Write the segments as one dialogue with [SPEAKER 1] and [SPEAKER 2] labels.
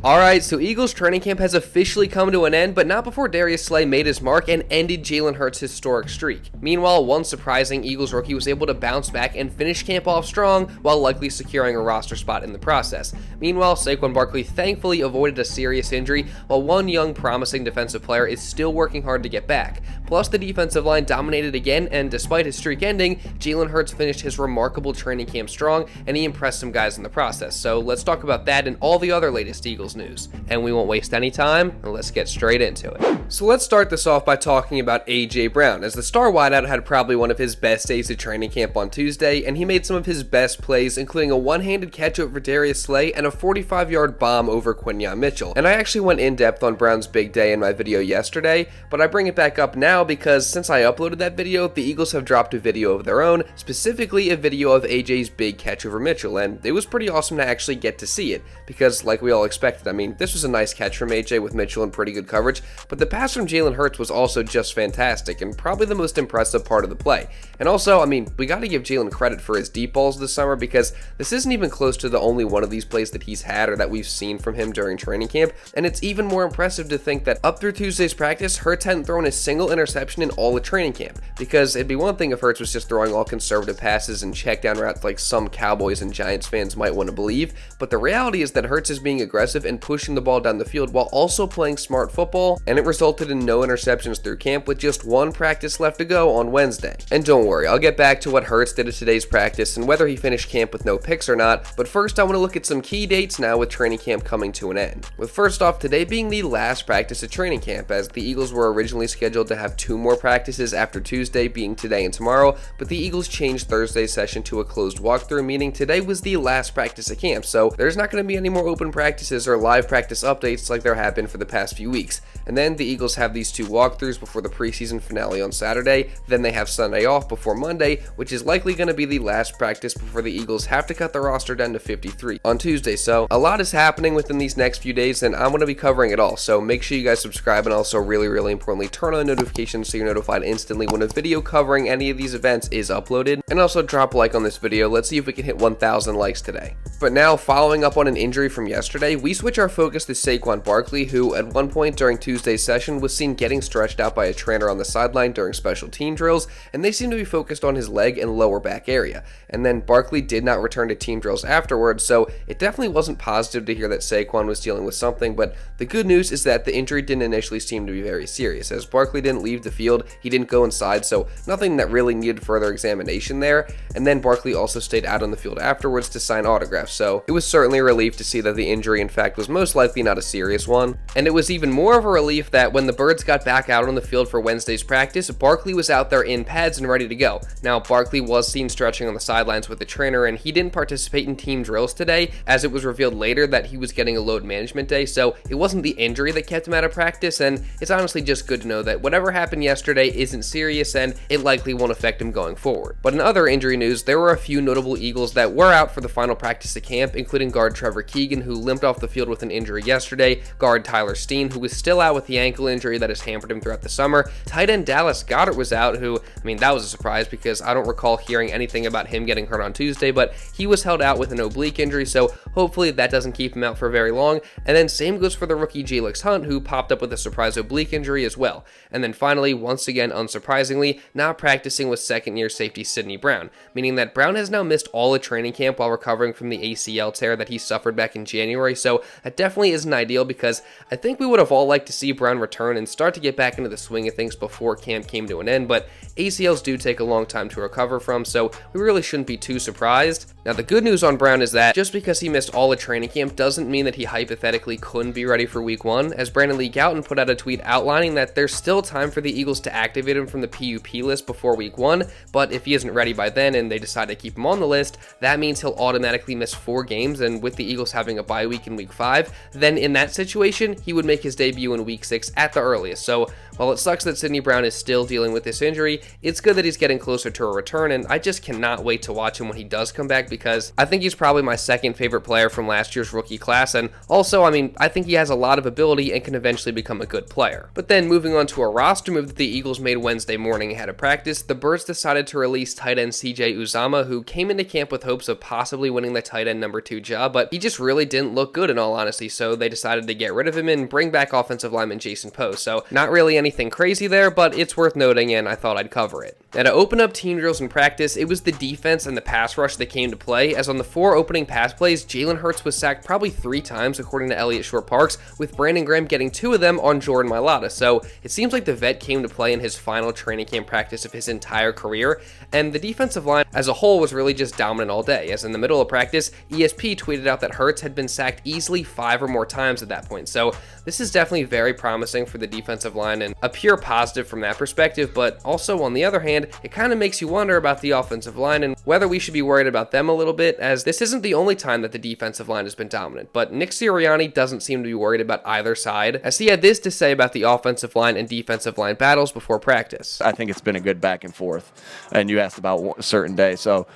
[SPEAKER 1] Alright, so Eagles training camp has officially come to an end, but not before Darius Slay made his mark and ended Jalen Hurts' historic streak. Meanwhile, one surprising Eagles rookie was able to bounce back and finish camp off strong, while likely securing a roster spot in the process. Meanwhile, Saquon Barkley thankfully avoided a serious injury, while one young promising defensive player is still working hard to get back. Plus, the defensive line dominated again, and despite his streak ending, Jalen Hurts finished his remarkable training camp strong, and he impressed some guys in the process. So let's talk about that and all the other latest Eagles news. And we won't waste any time, and let's get straight into it. So let's start this off by talking about A.J. Brown, as the star wideout had probably one of his best days at training camp on Tuesday, and he made some of his best plays, including a one-handed catch over Darius Slay and a 45-yard bomb over Quinyon Mitchell. And I actually went in-depth on Brown's big day in my video yesterday, but I bring it back up now because since I uploaded that video, the Eagles have dropped a video of their own, specifically a video of A.J.'s big catch over Mitchell, and it was pretty awesome to actually get to see it, because like we all expected, I mean, this was a nice catch from A.J. with Mitchell in pretty good coverage, but the pass from Jalen Hurts was also just fantastic, and probably the most impressive part of the play. And also, I mean, we gotta give Jalen credit for his deep balls this summer, because this isn't even close to the only one of these plays that he's had or that we've seen from him during training camp, and it's even more impressive to think that up through Tuesday's practice, Hurts hadn't thrown a single interception in all of training camp, because it'd be one thing if Hurts was just throwing all conservative passes and check down routes like some Cowboys and Giants fans might want to believe, but the reality is that Hurts is being aggressive and pushing the ball down the field while also playing smart football, and it resulted in no interceptions through camp with just one practice left to go on Wednesday. And don't worry, I'll get back to what Hurts did at today's practice and whether he finished camp with no picks or not, but first I want to look at some key dates now with training camp coming to an end. With first off, today being the last practice at training camp, as the Eagles were originally scheduled to have 2 more practices after Tuesday being today and tomorrow, but the Eagles changed Thursday's session to a closed walkthrough, meaning today was the last practice of camp, so there's not going to be any more open practices or live practice updates like there have been for the past few weeks. And then the Eagles have these 2 walkthroughs before the preseason finale on Saturday, then they have Sunday off before Monday, which is likely going to be the last practice before the Eagles have to cut the roster down to 53 on Tuesday. So a lot is happening within these next few days, and I'm going to be covering it all, so make sure you guys subscribe, and also really importantly, turn on notifications so you're notified instantly when a video covering any of these events is uploaded, and also drop a like on this video. Let's see if we can hit 1,000 likes today. But now, following up on an injury from yesterday, we switch our focus to Saquon Barkley, who at one point during Tuesday's session was seen getting stretched out by a trainer on the sideline during special team drills, and they seem to be focused on his leg and lower back area. And then Barkley did not return to team drills afterwards, so it definitely wasn't positive to hear that Saquon was dealing with something, but the good news is that the injury didn't initially seem to be very serious, as Barkley didn't leave the field, he didn't go inside, so nothing that really needed further examination there. And then Barkley also stayed out on the field afterwards to sign autographs, so it was certainly a relief to see that the injury in fact was most likely not a serious one. And it was even more of a relief that when the Birds got back out on the field for Wednesday's practice, Barkley was out there in pads and ready to go. Now, Barkley was seen stretching on the sidelines with the trainer, and he didn't participate in team drills today, as it was revealed later that he was getting a load management day, so it wasn't the injury that kept him out of practice, and it's honestly just good to know that whatever happened yesterday isn't serious, and it likely won't affect him going forward. But in other injury news, there were a few notable Eagles that were out for the final practice of camp, including guard Trevor Keegan, who limped off the field with an injury yesterday, guard Tyler Steen, who was still out with the ankle injury that has hampered him throughout the summer, tight end Dallas Goedert was out, who, I mean, that was a surprise because I don't recall hearing anything about him getting hurt on Tuesday, but he was held out with an oblique injury, so hopefully that doesn't keep him out for very long. And then same goes for the rookie Jalen Hunt, who popped up with a surprise oblique injury as well. And then finally, once again, unsurprisingly, not practicing with second-year safety Sidney Brown, meaning that Brown has now missed all of training camp while recovering from the ACL tear that he suffered back in January, so that definitely isn't ideal because I think we would have all liked to see Brown return and start to get back into the swing of things before camp came to an end, but ACLs do take a long time to recover from, so we really shouldn't be too surprised. Now, the good news on Brown is that just because he missed all of training camp doesn't mean that he hypothetically couldn't be ready for week 1, as Brandon Lee Gowton put out a tweet outlining that there's still time for the Eagles to activate him from the PUP list before week 1, but if he isn't ready by then and they decide to keep him on the list, that means he'll automatically miss 4 games, and with the Eagles having a bye week in week 5, then in that situation, he would make his debut in week 6 at the earliest. So while it sucks that Sidney Brown is still dealing with this injury, it's good that he's getting closer to a return, and I just cannot wait to watch him when he does come back because I think he's probably my second favorite player from last year's rookie class, and also, I mean, I think he has a lot of ability and can eventually become a good player. But then moving on to a roster move that the Eagles made Wednesday morning ahead of practice, the Birds decided to release tight end CJ Uzomah, who came into camp with hopes of possibly winning the tight end number 2 job, but he just really didn't look good in all all honesty, so they decided to get rid of him and bring back offensive lineman Jason Poe. So not really anything crazy there, but it's worth noting, and I thought I'd cover it. Now, to open up team drills in practice, it was the defense and the pass rush that came to play, as on the 4 opening pass plays, Jalen Hurts was sacked probably 3 times, according to Elliott Short-Parks, with Brandon Graham getting 2 of them on Jordan Mailata. So it seems like the vet came to play in his final training camp practice of his entire career, and the defensive line as a whole was really just dominant all day, as in the middle of practice, ESP tweeted out that Hurts had been sacked easily 5 or more times at that point. So this is definitely very promising for the defensive line and a pure positive from that perspective, but also on the other hand, it kind of makes you wonder about the offensive line and whether we should be worried about them a little bit, as this isn't the only time that the defensive line has been dominant. But Nick Sirianni doesn't seem to be worried about either side, as he had this to say about the offensive line and defensive line battles before practice.
[SPEAKER 2] I think it's been a good back and forth, and you asked about a certain day. So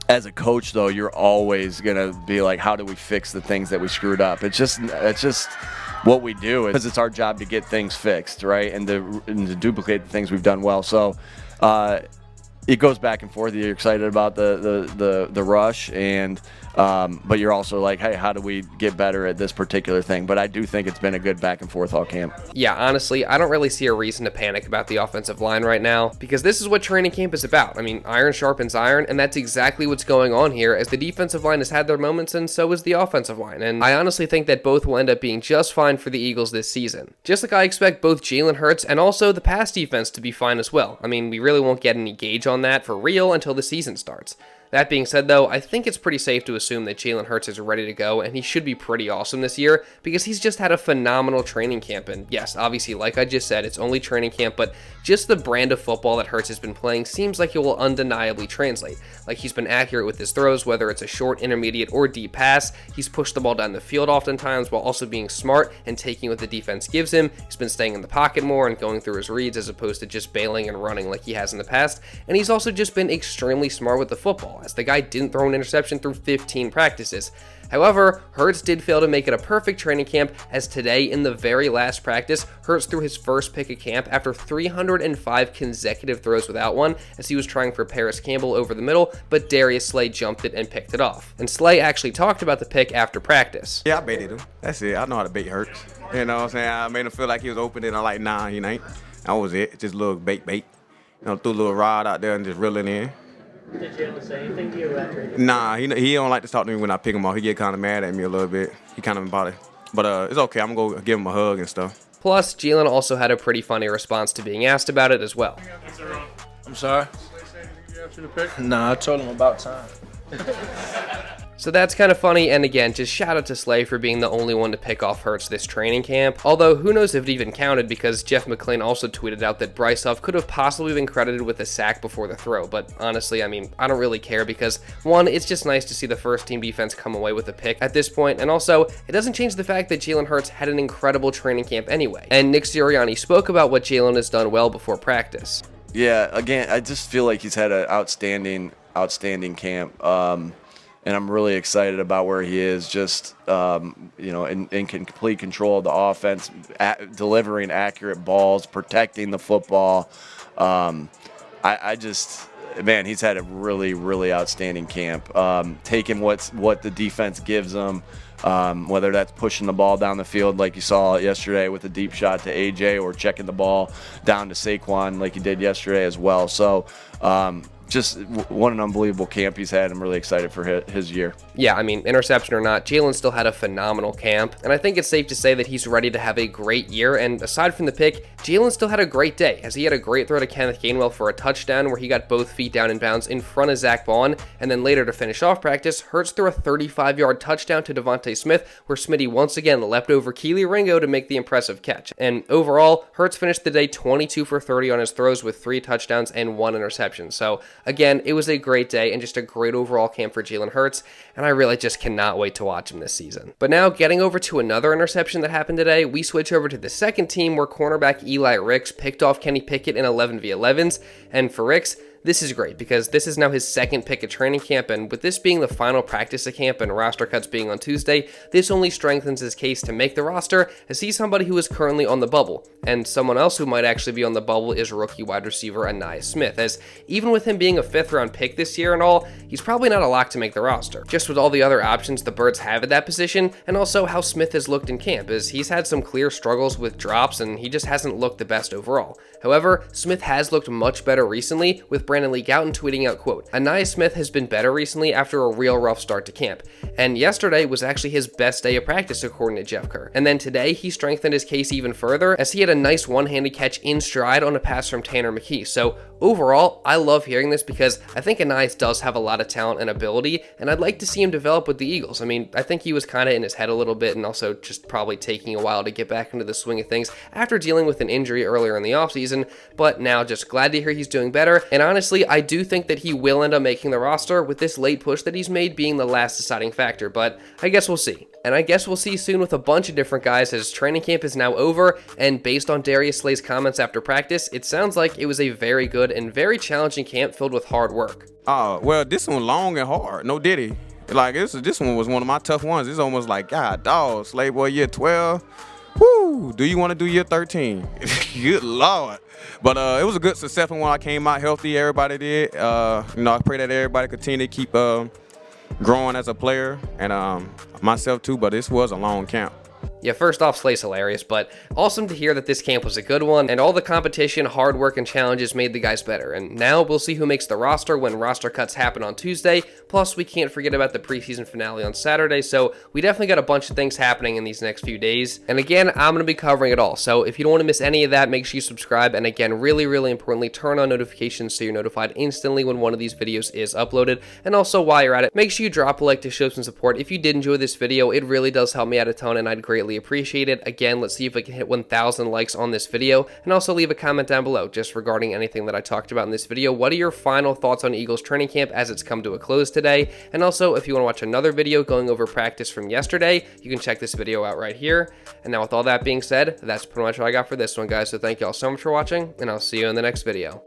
[SPEAKER 2] as a coach, though, you're always going to be like, how do we fix the things that we screwed up? It's just what we do, because it's our job to get things fixed, right, and to duplicate the things we've done well. So it goes back and forth. You're excited about the rush, and but you're also like, hey, how do we get better at this particular thing? But I do think it's been a good back and forth all camp.
[SPEAKER 1] Yeah, honestly, I don't really see a reason to panic about the offensive line right now, because this is what training camp is about. I mean, iron sharpens iron, and that's exactly what's going on here, as the defensive line has had their moments, and so is the offensive line. And I honestly think that both will end up being just fine for the Eagles this season. Just like I expect both Jalen Hurts and also the pass defense to be fine as well. I mean, we really won't get any gauge on that for real until the season starts. That being said, though, I think it's pretty safe to assume that Jalen Hurts is ready to go, and he should be pretty awesome this year, because he's just had a phenomenal training camp. And yes, obviously, like I just said, it's only training camp, but just the brand of football that Hurts has been playing seems like it will undeniably translate. Like, he's been accurate with his throws, whether it's a short, intermediate, or deep pass. He's pushed the ball down the field oftentimes, while also being smart and taking what the defense gives him. He's been staying in the pocket more and going through his reads as opposed to just bailing and running like he has in the past. And he's also just been extremely smart with the football, as the guy didn't throw an interception through 15 practices. However, Hurts did fail to make it a perfect training camp, as today in the very last practice, Hurts threw his first pick of camp after 305 consecutive throws without one, as he was trying for Paris Campbell over the middle, but Darius Slay jumped it and picked it off. And Slay actually talked about the pick after practice.
[SPEAKER 3] Yeah, I baited him. That's it. I know how to bait Hurts. You know what I'm saying? I made him feel like he was open, and I'm like, nah, he ain't. That was it. Just a little bait. You know, threw a little rod out there and just reel it in.
[SPEAKER 4] Did Jalen say anything to you after?
[SPEAKER 3] Nah, he don't like to talk to me when I pick him off. He get kind of mad at me a little bit. He kind of about it. But it's okay. I'm going to go give him a hug and stuff.
[SPEAKER 1] Plus, Jalen also had a pretty funny response to being asked about it as well.
[SPEAKER 5] I'm sorry? Nah, I told him about time.
[SPEAKER 1] So that's kind of funny, and again, just shout out to Slay for being the only one to pick off Hurts this training camp. Although, who knows if it even counted, because Jeff McClain also tweeted out that Bryce Huff could have possibly been credited with a sack before the throw. But honestly, I mean, I don't really care, because one, it's just nice to see the first team defense come away with a pick at this point, and also, it doesn't change the fact that Jalen Hurts had an incredible training camp anyway. And Nick Sirianni spoke about what Jalen has done well before practice.
[SPEAKER 2] Yeah, again, I just feel like he's had an outstanding camp. And I'm really excited about where he is, just in complete control of the offense, delivering accurate balls, protecting the football. He's had a really, really outstanding camp. Taking what the defense gives him, whether that's pushing the ball down the field like you saw yesterday with a deep shot to AJ, or checking the ball down to Saquon like he did yesterday as well. So just what an unbelievable camp he's had. I'm really excited for his year.
[SPEAKER 1] Yeah, I mean, interception or not, Jalen still had a phenomenal camp, and I think it's safe to say that he's ready to have a great year. And aside from the pick, Jalen still had a great day, as he had a great throw to Kenneth Gainwell for a touchdown where he got both feet down in bounds in front of Zach Bond, and then later to finish off practice, Hurts threw a 35-yard touchdown to Devontae Smith, where Smitty once again leapt over Keely Ringo to make the impressive catch. And overall, Hurts finished the day 22 for 30 on his throws with 3 touchdowns and 1 interception. So again, it was a great day and just a great overall camp for Jalen Hurts, and I really just cannot wait to watch him this season. But now, getting over to another interception that happened today, we switch over to the second team, where cornerback Eli Ricks picked off Kenny Pickett in 11v11s, and for Ricks, This is great because this is now his second pick at training camp, and with this being the final practice of camp and roster cuts being on Tuesday, this only strengthens his case to make the roster, as he's somebody who is currently on the bubble. And someone else who might actually be on the bubble is rookie wide receiver Ainias Smith, as even with him being a 5th round pick this year and all, he's probably not a lock to make the roster. Just with all the other options the Birds have at that position, and also how Smith has looked in camp, as he's had some clear struggles with drops and he just hasn't looked the best overall. However, Smith has looked much better recently, with Brandon Lee Gouton tweeting out, quote, "Ainias Smith has been better recently after a real rough start to camp, and yesterday was actually his best day of practice according to Jeff Kerr. And then today he strengthened his case even further as he had a nice one-handed catch in stride on a pass from Tanner McKee." So overall, I love hearing this because I think Ainias does have a lot of talent and ability, and I'd like to see him develop with the Eagles. I mean, I think he was kind of in his head a little bit and also just probably taking a while to get back into the swing of things after dealing with an injury earlier in the offseason, but now just glad to hear he's doing better. And honestly, I do think that he will end up making the roster, with this late push that he's made being the last deciding factor, but I guess we'll see. And I guess we'll see soon with a bunch of different guys, as training camp is now over, and based on Darius Slay's comments after practice, it sounds like it was a very good and very challenging camp filled with hard work.
[SPEAKER 3] Well, this one long and hard. No diddy. Like, this one was one of my tough ones. It's almost like, God, dog, Slay boy, year 12. Woo! Do you want to do year 13? Good Lord. But it was a good, successful one. I came out healthy. Everybody did. I pray that everybody continue to keep growing as a player, and myself too. But this was a long camp.
[SPEAKER 1] Yeah, first off, Slay's hilarious, but awesome to hear that this camp was a good one, and all the competition, hard work, and challenges made the guys better. And now we'll see who makes the roster when roster cuts happen on Tuesday. Plus, we can't forget about the preseason finale on Saturday, so we definitely got a bunch of things happening in these next few days. And again, I'm going to be covering it all, so if you don't want to miss any of that, make sure you subscribe. And again, really, really importantly, turn on notifications so you're notified instantly when one of these videos is uploaded. And also, while you're at it, make sure you drop a like to show some support. If you did enjoy this video, it really does help me out a ton, and I'd greatly appreciate it. Again, let's see if we can hit 1,000 likes on this video, and also leave a comment down below just regarding anything that I talked about in this video. What are your final thoughts on Eagles training camp as it's come to a close today? And also, if you want to watch another video going over practice from yesterday, you can check this video out right here. And now with all that being said, that's pretty much all I got for this one, guys. So thank you all so much for watching, and I'll see you in the next video.